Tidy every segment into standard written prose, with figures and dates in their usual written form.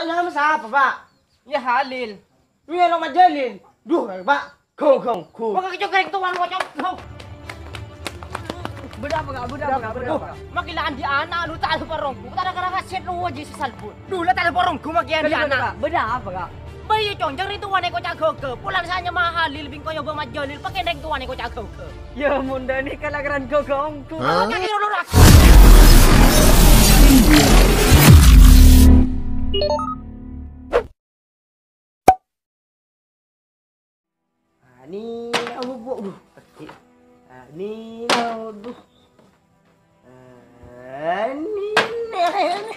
Tanya sama siapa, Pak? Ya Halil. Ini lo majalin. Duh, Pak. Kong. Maka kecokreng tuan kocok. Beda apa? Makilaan di anak lu tak ada porongku. Tak ada kerana set lu aja sesalpun. Dulu tak ada porongku makian di anak. Beda apa kak? Bayi cong jari tuan eko cak ke. Pulang saja mahal Halil bingko yo majalil pakai deng tuan eko cak ke. Ya munda ni kalagaran gogongku. Kaki lu rak. Ni aku buat duh. Ni duh. Ni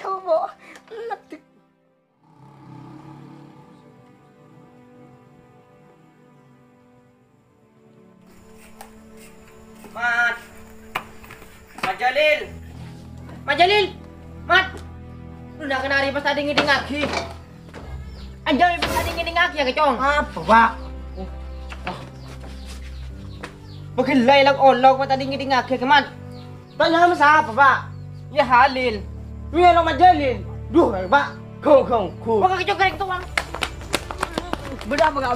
aku buat. Letik. Majalil. Mat. Lu nak kena hari pas tadi ngiding lagi. Anjay pas tadi ngiding lagi ya kecong. Apa, Pak? Magilay lang olog pas tadi ngiding lagi keman. Tanya sama siapa, Pak? Ya Halil. Ini lo majalin. Duh, Pak. Kong. Maka kecokreng tuan. Beda apa?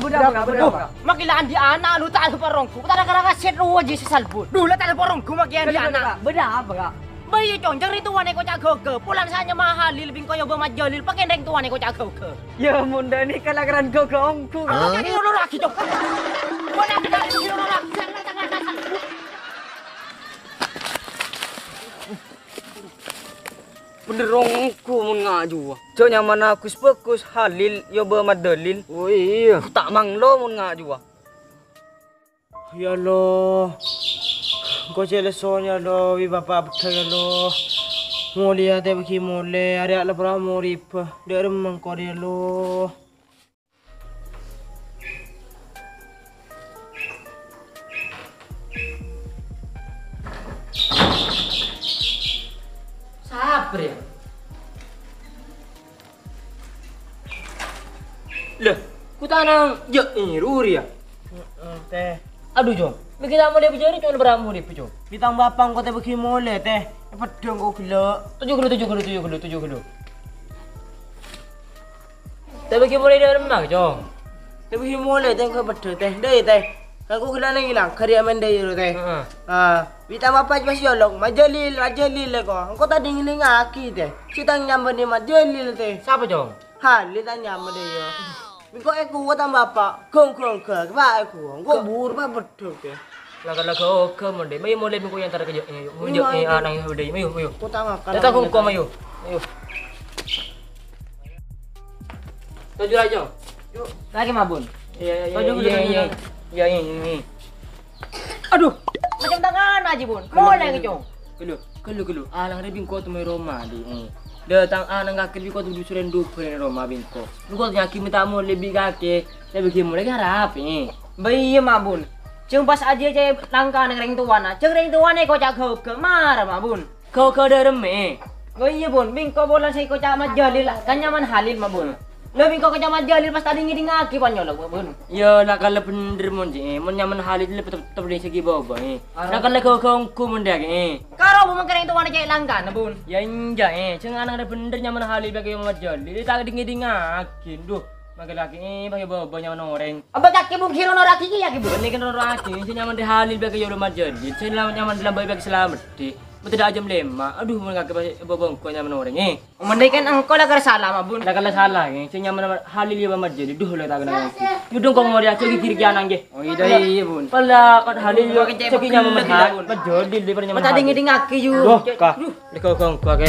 Makilaan di anak lu tak ada porongku. Tak ada kerana set lu aja sesalpun. Dulu tak ada porongku makian di anak. Beda apa kak? Bayi cong jari tuan eko cak ke. Pulang saja mahal Halil bingko yo majalil pakai deng tuan eko cak ke. Ya munda ni kalagaran gogongku. Kaki lu laki cong. Boleh kaki lu laki. Benerongku mun ngaju. Jo nyaman aku fokus Halil yo bermadalil. Oh iya. Tak manglo mun ngaju. Ya lo. Kau cile soalnya lo, wi bapak betul lo. Mulia tapi ki mulia, ada lah pernah murip. Dia remang kau dia lo. Sabar ya. Lah, ku tanang je ruri ya. Teh. Aduh Jom, bikin tamu dia berjari cuma beramu dia Jom. Bitang bapang kau teh bagi mulia teh. Pedang kau gila. 7 kilo. Tapi bagi mulai dia remang Jom. Teh bagi mulia teh kau pedang teh. Deh teh. Aku gila nang hilang. Karya mendai itu teh. Bitang bapak masih yolong. Majalil kau. Kau tadi ngiling aki teh. Kita nyamber ni majalil teh. Siapa Jom? Halil tanya nyamber dia. Biko aku tambah apa? Kong ke, apa aku? Kau buru apa betul ke? Laga ke monde, mayu mulai bingko yang terkejut ini. Munjuk ni anak yang udah, mayu. Kau tengah kan? Datang kau mayu. Tujuh aja. Lagi mabun. Iya. Ini. Aduh, macam tangan aja bun. Mulai kecong. Kelu. Alang rebing ko tu may Roma di. Datang anang kakek biko tu dusuren duper Roma bingko. Biko nyaki minta mo lebih kakek. Tapi kimu lagi harap ni. Bayi mabun. Cuma pas aja saya langkah neng ring tuan ah. Ceng ring tuan kau cak ke marah mabun. Kau derem eh. Bayi bun, bingko bola saya kau cak majalil kan nyaman Halil mabun. Lebih kau cak majalil pas tadi ngiding ngaki panyolok mabun. Ya nak kalau bener mon je. Mon nyaman Halil lebih tetap dari segi bawa eh. Nak kalau kau mendak eh. Karo bumang kering tuan cak langkah mabun. Ya inja eh. Ceng anak ada bener nyaman Halil bagi yang majalil. Tak ngiding ngaki. Duh. Maka laki pakai bawa banyak orang. Abang kaki bung kiro noraki ki ya ki bun. Ini kan orang laki. Saya nyaman di Halil bagi yang majalil. Saya nyaman dalam bagi selamat di. Betul dah jam 5. Aduh, mun kakek babang ko nyaman orang eh. Umandai kan engkau lah salah mabun. Lah kalau salah eh. Saya nyaman Halil ya majalil. Duh lah tak kena. Yudung kau mau dia cegi kiri kanan ge. Oh iya bun. Pala kan Halil yo cegi nyaman majalil daripada nyaman. Tadi ngiding ngaki ju. Duh, kah. Lekau kau ke.